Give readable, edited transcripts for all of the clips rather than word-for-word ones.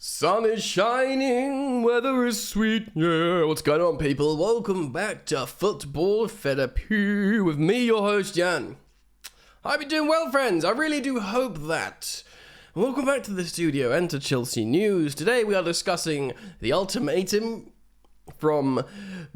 Sun is shining, weather is sweet, yeah. What's going on, people? Welcome back to Football Therapy with me, your host, Jan. I hope you're doing well, friends. I really do hope that. Welcome back to the studio and to Chelsea News. Today we are discussing the ultimatum from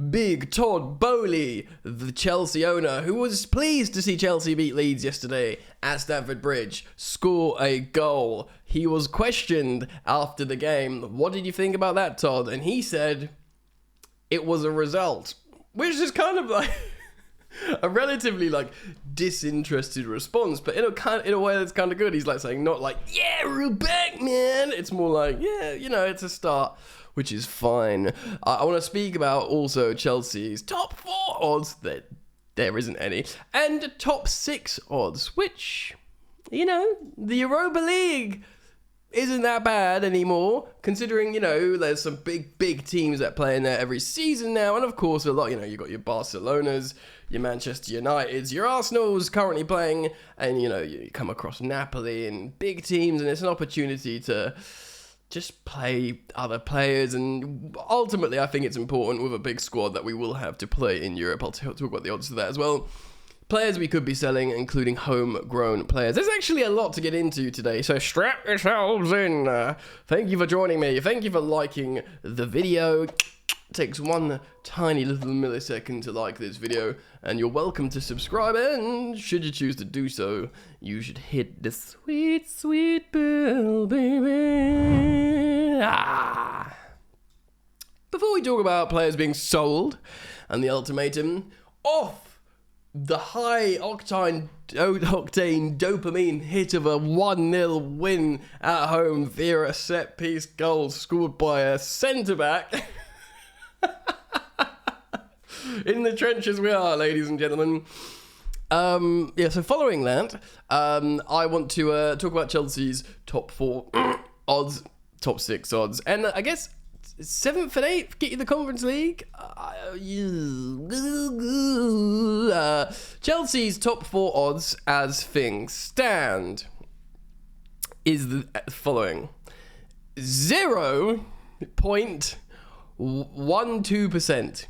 Big Todd Bowley, the Chelsea owner, who was pleased to see Chelsea beat Leeds yesterday at Stamford Bridge, score a goal. He was questioned after the game. What did you think about that, Todd? And he said it was a result, which is kind of like a relatively disinterested response, but in a way that's kind of good. He's saying not yeah, we're back, man. It's more like, yeah, it's a start, which is fine. I want to speak about also Chelsea's top 4 odds, that there isn't any, and top 6 odds, which, the Europa League isn't that bad anymore, considering, there's some big teams that play in there every season now, and of course a lot, you've got your Barcelonas, your Manchester Uniteds, your Arsenal's currently playing, and, you come across Napoli and big teams, and it's an opportunity to just play other players, and ultimately I think it's important with a big squad that we will have to play in Europe. I'll talk about the odds for that as well. Players we could be selling, including homegrown players. There's actually a lot to get into today, so strap yourselves in. Thank you for joining me. Thank you for liking the video. It takes one tiny little millisecond to like this video, and you're welcome to subscribe, and should you choose to do so, you should hit the sweet, sweet bell, baby. Before we talk about players being sold and the ultimatum, off the high octane dopamine hit of a 1-0 win at home via a set piece goal scored by a centre-back. In the trenches we are, ladies and gentlemen. So following that, I want to talk about Chelsea's top 4 odds, top 6 odds, and I guess 7th and 8th get you the Conference League. Chelsea's top 4 odds as things stand is the following: 0.12%.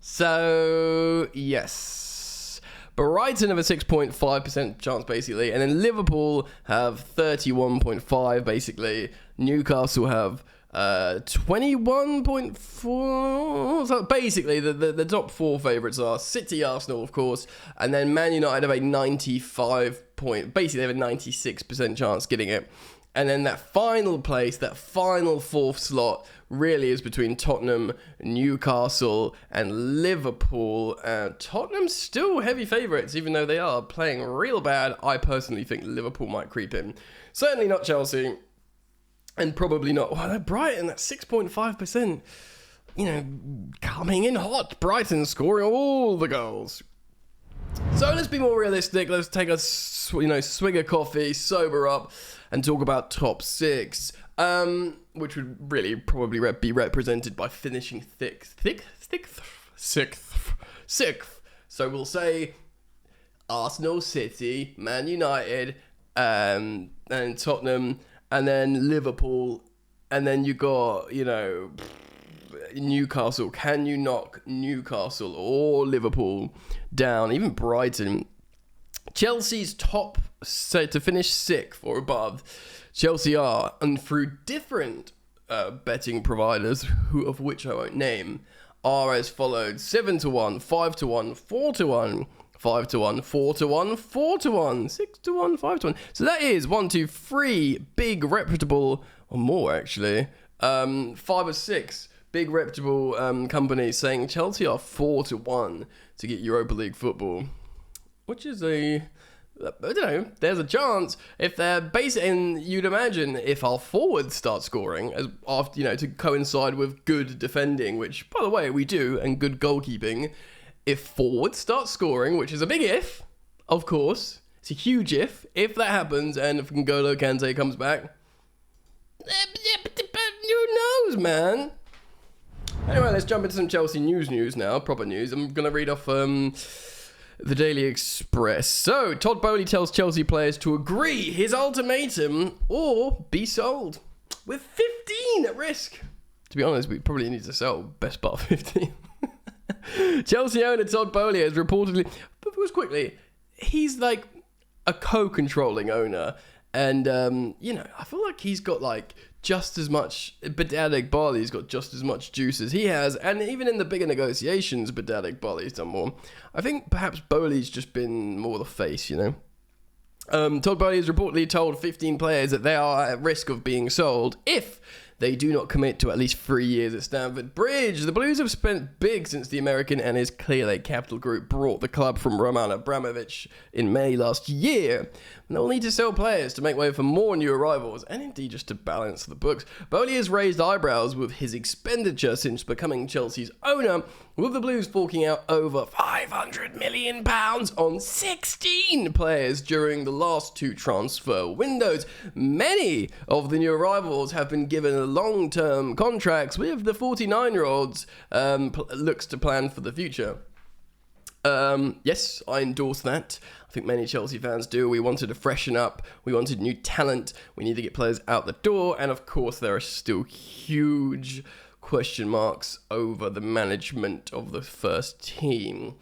So, yes. Brighton have a 6.5% chance, basically. And then Liverpool have 31.5%, basically. Newcastle have 21.4%. So, basically, the top 4 favourites are City, Arsenal, of course. And then Man United have a 95 point... Basically, they have a 96% chance getting it. And then that final place, that final 4th slot, really is between Tottenham, Newcastle, and Liverpool. Tottenham's still heavy favourites, even though they are playing real bad. I personally think Liverpool might creep in. Certainly not Chelsea, and probably not... Well, Brighton, that's 6.5%. Coming in hot. Brighton scoring all the goals. So let's be more realistic. Let's take a swig of coffee, sober up, and talk about top 6, which would really probably be represented by finishing sixth. So we'll say Arsenal, City, Man United, and Tottenham, and then Liverpool, and then you got Newcastle. Can you knock Newcastle or Liverpool down? Even Brighton. Chelsea's top, so to finish 6th or above, Chelsea are, and through different betting providers, of which I won't name, are as followed: 7-1, 5-1, 4-1, 5-1, 4-1, 4-1, 6-1, 5-1. So that is 1, 2, 3 big reputable, or more actually, 5 or 6 big reputable companies saying Chelsea are 4-1 to get Europa League football. Which is I don't know, there's a chance if they're based, and you'd imagine if our forwards start scoring, as after, to coincide with good defending, which, by the way, we do, and good goalkeeping, if forwards start scoring, which is a big if, of course, it's a huge if that happens, and if N'Golo Kante comes back, who knows, man? Anyway, let's jump into some Chelsea news now, proper news. I'm going to read off the Daily Express. So, Todd Boehly tells Chelsea players to agree his ultimatum or be sold. With 15 at risk. To be honest, we probably need to sell best part of 15. Chelsea owner Todd Boehly has reportedly, but quickly, he's like a co-controlling owner. And, I feel like he's got like just as much, Bedadik Barley's got just as much juice as he has. And even in the bigger negotiations, Bedadik Barley's done more. I think perhaps Boehly's just been more the face, Todd Boehly has reportedly told 15 players that they are at risk of being sold if they do not commit to at least 3 years at Stamford Bridge. The Blues have spent big since the American and his Clear Lake Capital Group brought the club from Roman Abramovich in May last year. And they'll need to sell players to make way for more new arrivals, and indeed just to balance the books. Boehly has raised eyebrows with his expenditure since becoming Chelsea's owner, with the Blues forking out over £500 million on 16 players during the last 2 transfer windows. Many of the new arrivals have been given long-term contracts, with the 49-year-olds looks to plan for the future. Yes, I endorse that. I think many Chelsea fans do. We wanted to freshen up. We wanted new talent. We need to get players out the door. And of course, there are still huge question marks over the management of the first team.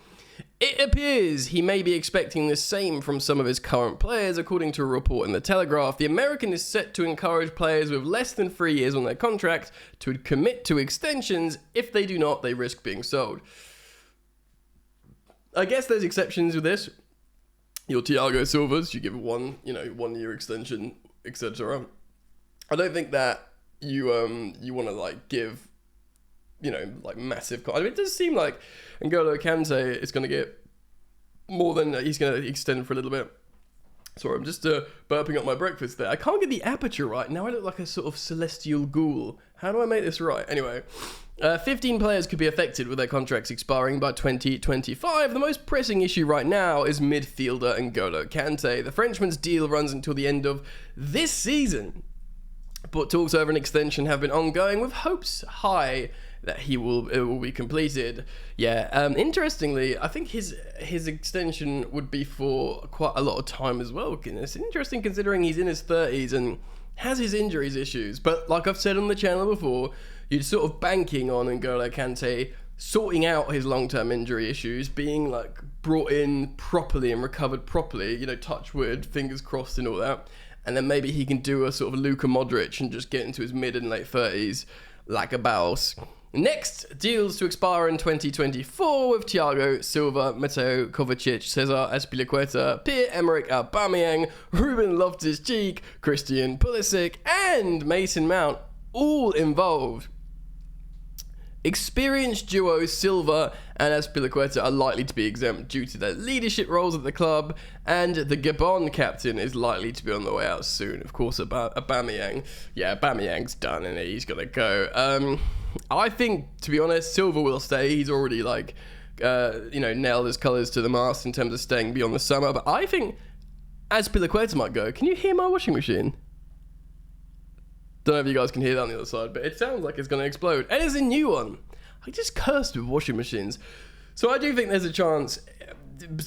It appears he may be expecting the same from some of his current players, according to a report in The Telegraph. The American is set to encourage players with less than 3 years on their contracts to commit to extensions. If they do not, they risk being sold. I guess there's exceptions with this. Your Thiago Silvas, you give a 1 year extension, etc. I don't think that you want to like give, like massive. I mean, it does seem like N'Golo Kante is going to get more than he's going to extend for a little bit. Sorry, I'm just burping up my breakfast there. I can't get the aperture right. Now I look like a sort of celestial ghoul. How do I make this right? Anyway, 15 players could be affected with their contracts expiring by 2025. The most pressing issue right now is midfielder N'Golo Kante. The Frenchman's deal runs until the end of this season, but talks over an extension have been ongoing, with hopes high that it will be completed. Yeah, interestingly, I think his extension would be for quite a lot of time as well. It's interesting considering he's in his 30s and has his injuries issues. But like I've said on the channel before, you're sort of banking on N'Golo Kante sorting out his long-term injury issues, being like brought in properly and recovered properly, touch wood, fingers crossed and all that. And then maybe he can do a sort of Luka Modric and just get into his mid and late 30s like a boss. Next, deals to expire in 2024 with Thiago Silva, Mateo Kovacic, Cesar Azpilicueta, Pierre-Emerick Aubameyang, Ruben Loftus-Cheek, Christian Pulisic, and Mason Mount all involved. Experienced duos Silva and Azpilicueta are likely to be exempt due to their leadership roles at the club, and the Gabon captain is likely to be on the way out soon. Of course, Aubameyang. Yeah, Aubameyang's done and he's got to go. I think, to be honest, Silva will stay. He's already nailed his colours to the mast in terms of staying beyond the summer. But I think Azpilicueta might go. Can you hear my washing machine? Don't know if you guys can hear that on the other side, but it sounds like it's going to explode. And it's a new one. I just cursed with washing machines. So I do think there's a chance,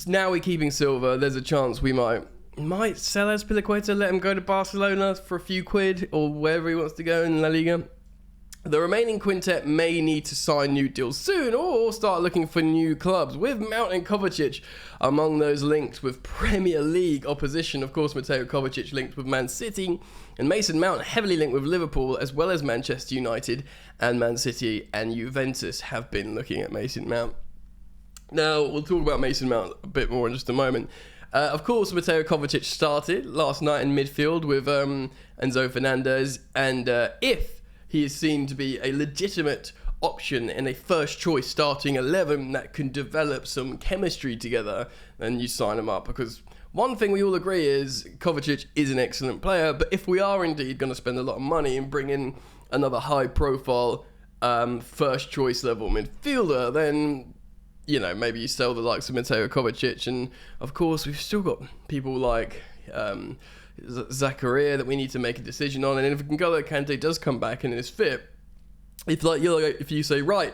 now we're keeping Silva, there's a chance we might sell Azpilicueta, let him go to Barcelona for a few quid, or wherever he wants to go in La Liga. The remaining quintet may need to sign new deals soon or start looking for new clubs, with Mount and Kovacic among those linked with Premier League opposition. Of course, Mateo Kovacic linked with Man City, and Mason Mount heavily linked with Liverpool, as well as Manchester United, and Man City and Juventus have been looking at Mason Mount. Now, we'll talk about Mason Mount a bit more in just a moment. Of course, Mateo Kovacic started last night in midfield with Enzo Fernandez, and if he is seen to be a legitimate option in a first-choice starting 11 that can develop some chemistry together, then you sign him up. Because one thing we all agree is Kovacic is an excellent player, but if we are indeed going to spend a lot of money and bring in another high-profile first-choice level midfielder, then, maybe you sell the likes of Mateo Kovacic. And, of course, we've still got people like Zakaria that we need to make a decision on. And if N'Golo Kante does come back and is fit, if you say, right,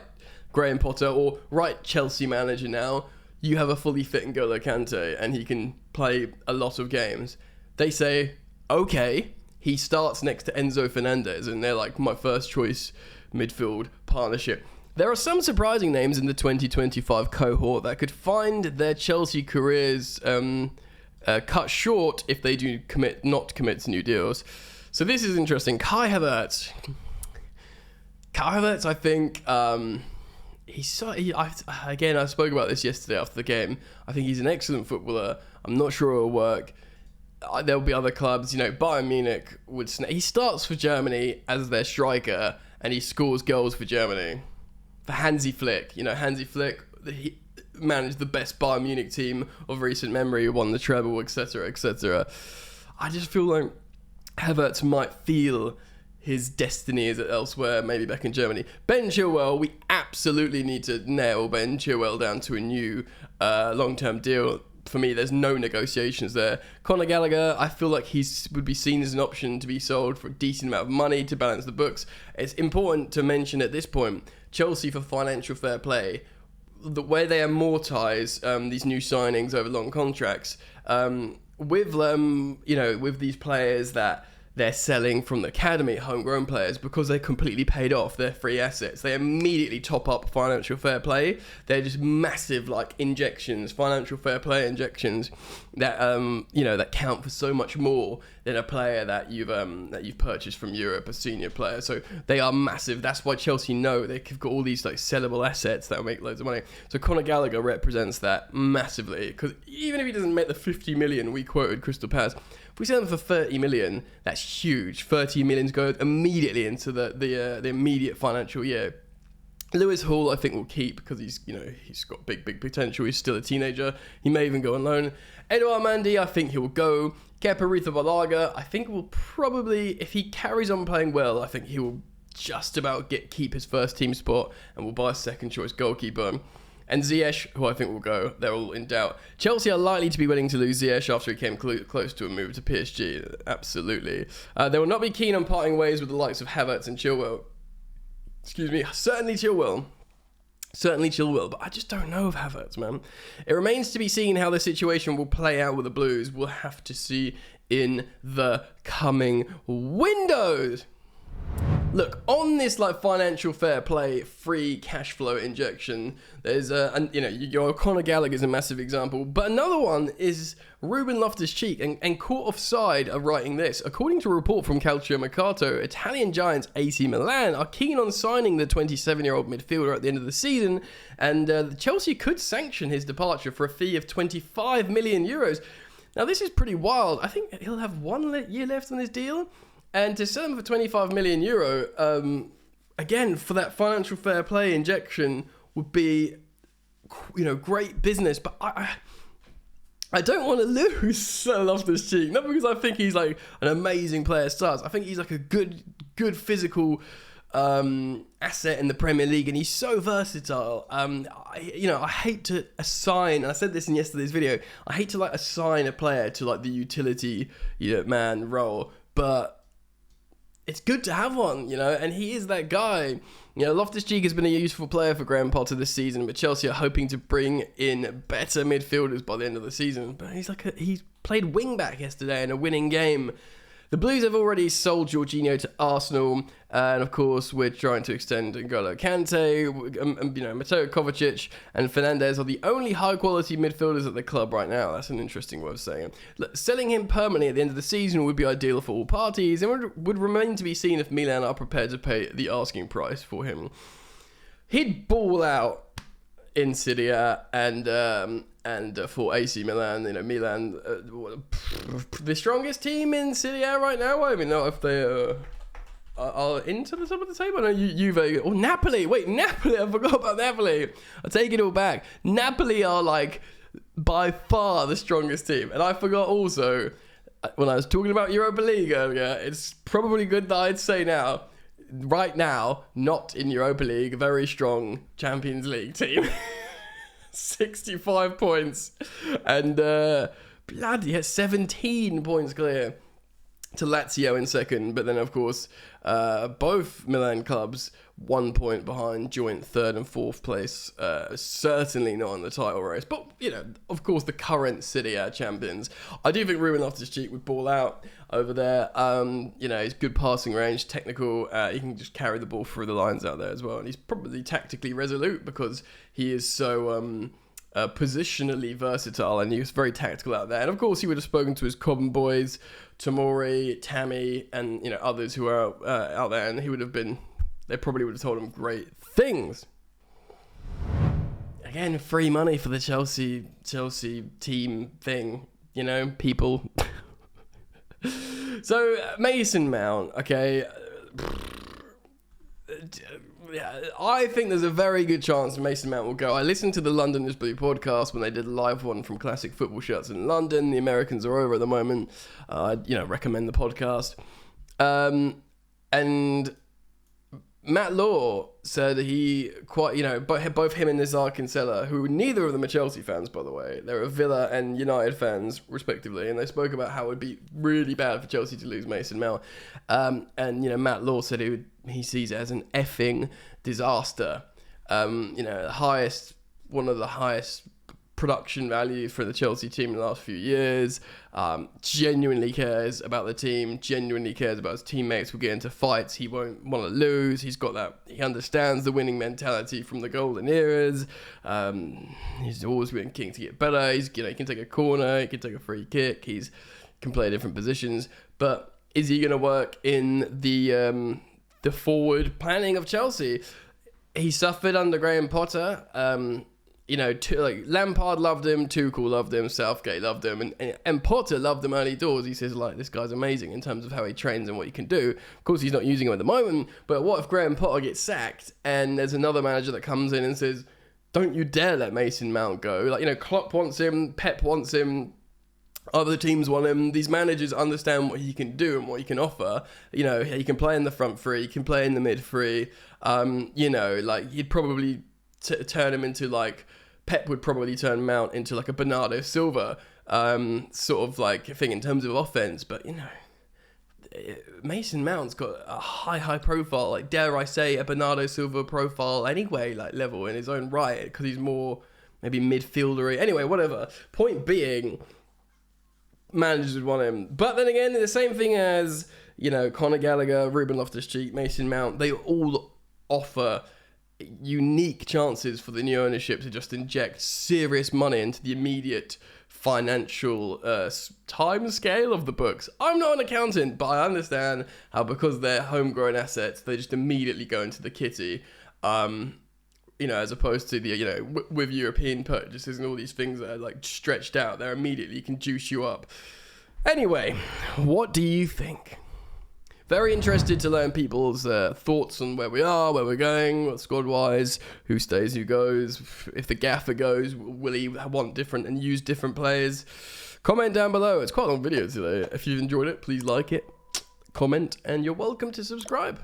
Graham Potter, or right, Chelsea manager now, you have a fully fit N'Golo Kante and he can play a lot of games, they say, okay, he starts next to Enzo Fernandez, and they're like my first choice midfield partnership. There are some surprising names in the 2025 cohort that could find their Chelsea careers cut short if they do not commit to new deals. So this is interesting. Kai Havertz, I think, I spoke about this yesterday after the game. I think he's an excellent footballer. I'm not sure it'll work. There'll be other clubs, Bayern Munich would. He starts for Germany as their striker, and he scores goals for Germany. For Hansi Flick, Hansi Flick, he managed the best Bayern Munich team of recent memory, won the treble, etc., etc. I just feel like Havertz might feel his destiny is elsewhere, maybe back in Germany. Ben Chilwell, we absolutely need to nail Ben Chilwell down to a new long-term deal. For me, there's no negotiations there. Conor Gallagher, I feel like he would be seen as an option to be sold for a decent amount of money to balance the books. It's important to mention at this point, Chelsea, for financial fair play, the way they amortise these new signings over long contracts, with these players that they're selling from the academy, homegrown players, because they're completely paid off their free assets. They immediately top up financial fair play. They're just massive injections, financial fair play injections that that count for so much more than a player that you've purchased from Europe, a senior player. So they are massive. That's why Chelsea know they've got all these sellable assets that will make loads of money. So Conor Gallagher represents that massively, because even if he doesn't make the 50 million we quoted Crystal Palace, if we sell them for 30 million, that's huge. 30 million goes immediately into the immediate financial year. Lewis Hall, I think, will keep because he's got big potential. He's still a teenager. He may even go on loan. Edouard Mendy, I think he will go. Kepa Arrizabalaga, I think will probably, if he carries on playing well, I think he will just about keep his first team spot and will buy a second choice goalkeeper. And Ziyech, who I think will go, they're all in doubt. Chelsea are likely to be willing to lose Ziyech after he came close to a move to PSG. Absolutely. They will not be keen on parting ways with the likes of Havertz and Chilwell. Certainly Chilwell, but I just don't know of Havertz, man. It remains to be seen how the situation will play out with the Blues. We'll have to see in the coming windows. Look, on this financial fair play, free cash flow injection, there's your Conor Gallagher is a massive example, but another one is Ruben Loftus-Cheek, and caught offside are writing this. According to a report from Calcio Mercato, Italian giants AC Milan are keen on signing the 27-year-old midfielder at the end of the season, and Chelsea could sanction his departure for a fee of 25 million euros. Now, this is pretty wild. I think he'll have 1 year left on his deal. And to sell him for 25 million euro, again, for that financial fair play injection would be, great business. But I don't want to lose Loftus-Cheek. Not because I think he's an amazing player starts. I think he's a good physical asset in the Premier League, and he's so versatile. I hate to assign, and I said this in yesterday's video, I hate to assign a player to the utility man role, but it's good to have one, and he is that guy. Loftus-Cheek has been a useful player for Graham Potter this season, but Chelsea are hoping to bring in better midfielders by the end of the season. But he's played wing-back yesterday in a winning game. The Blues have already sold Jorginho to Arsenal, and of course we're trying to extend N'Golo Kante, Mateo Kovacic and Fernandez are the only high-quality midfielders at the club right now. That's an interesting way of saying it. Selling him permanently at the end of the season would be ideal for all parties, and would remain to be seen if Milan are prepared to pay the asking price for him. He'd ball out in Serie A and for AC Milan, Milan, the strongest team in Serie A right now. I don't even know if they are into the top of the table. No, Juve or Napoli. Wait, Napoli. I forgot about Napoli. I take it all back. Napoli are by far the strongest team, and I forgot also when I was talking about Europa League earlier. It's probably good that I'd say now. Right now, not in Europa League, very strong Champions League team. 65 points. And bloody 17 points clear. to Lazio in second, but then of course both Milan clubs 1 point behind, joint third and fourth place, certainly not in the title race, but you know, of course the current City are champions. I do think Ruben Loftus-Cheek would ball out over there. You know, he's good passing range, technical, he can just carry the ball through the lines out there as well, and he's probably tactically resolute because he is so positionally versatile, and he was very tactical out there. And of course he would have spoken to his Cobham boys, Tomori, Tammy, and you know, others who are out there, and they probably would have told him great things. Again, free money for the Chelsea team thing, you know, people. So Mason Mount, okay, yeah, I think there's a very good chance Mason Mount will go. I listened to the London is Blue podcast when they did a live one from Classic Football Shirts in London. The Americans are over at the moment. You know, recommend the podcast. And Matt Law said he both him and Nizar Kinsella, who neither of them are Chelsea fans, by the way. They're Villa and United fans, respectively, and they spoke about how it would be really bad for Chelsea to lose Mason Mount. And you know, Matt Law said he sees it as an effing disaster. You know, one of the highest production value for the Chelsea team in the last few years. Genuinely cares about the team, genuinely cares about his teammates. Will get into fights, he won't want to lose. He's got that, he understands the winning mentality from the golden eras. He's always been keen to get better. He can take a corner, he can take a free kick, can play different positions. But is he going to work in the forward planning of Chelsea? He suffered under Graham Potter. You know, Lampard loved him, Tuchel loved him, Southgate loved him, and Potter loved him early doors. He says, like, this guy's amazing in terms of how he trains and what he can do. Of course, he's not using him at the moment, but what if Graham Potter gets sacked and there's another manager that comes in and says, don't you dare let Mason Mount go. Like, you know, Klopp wants him, Pep wants him, other teams want him. These managers understand what he can do and what he can offer. You know, he can play in the front three, he can play in the mid three. You know, like, he'd probably turn him into, like, Pep would probably turn Mount into like a Bernardo Silva sort of like thing in terms of offense. But, you know, Mason Mount's got a high profile, like, dare I say, a Bernardo Silva profile anyway, like, level in his own right, because he's more maybe midfieldery. Anyway, whatever. Point being, managers would want him. But then again, the same thing as, you know, Conor Gallagher, Ruben Loftus-Cheek, Mason Mount, they all offer unique chances for the new ownership to just inject serious money into the immediate financial time scale of the books. I'm not an accountant, but I understand how, because they're homegrown assets, they just immediately go into the kitty. You know, as opposed to the, you know, with European purchases and all these things that are like stretched out, they immediately can juice you up. Anyway, what do you think? Very interested to learn people's thoughts on where we are, where we're going, what squad-wise, who stays, who goes. If the gaffer goes, will he want different and use different players? Comment down below. It's quite a long video today. If you've enjoyed it, please like it, comment, and you're welcome to subscribe.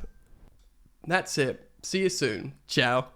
That's it. See you soon. Ciao.